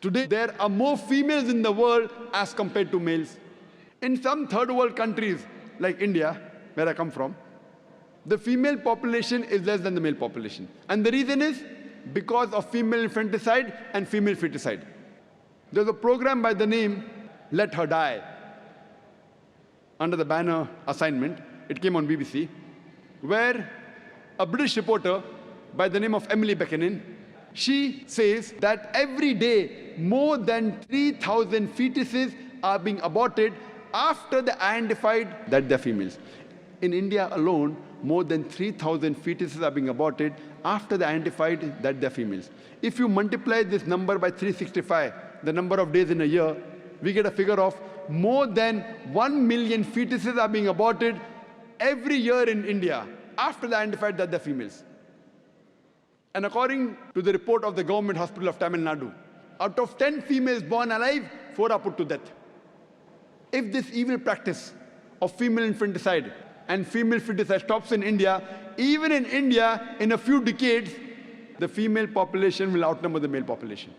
Today, there are more females in the world as compared to males. In some third world countries like India, where I come from, the female population is less than the male population. And the reason is because of female infanticide and female feticide. There's a program by the name Let Her Die, under the banner Assignment. It came on BBC, where a British reporter by the name of Emily Beckenin, she says that every day more than 3,000 fetuses are being aborted after they identified that they're females. In India alone, more than 3,000 fetuses are being aborted after they identified that they're females. If you multiply this number by 365, the number of days in a year, we get a figure of more than 1 million fetuses are being aborted every year in India after they identified that they're females. And according to the report of the government hospital of Tamil Nadu, out of 10 females born alive, 4 are put to death. If this evil practice of female infanticide and female feticide stops in India, even in India, in a few decades, the female population will outnumber the male population.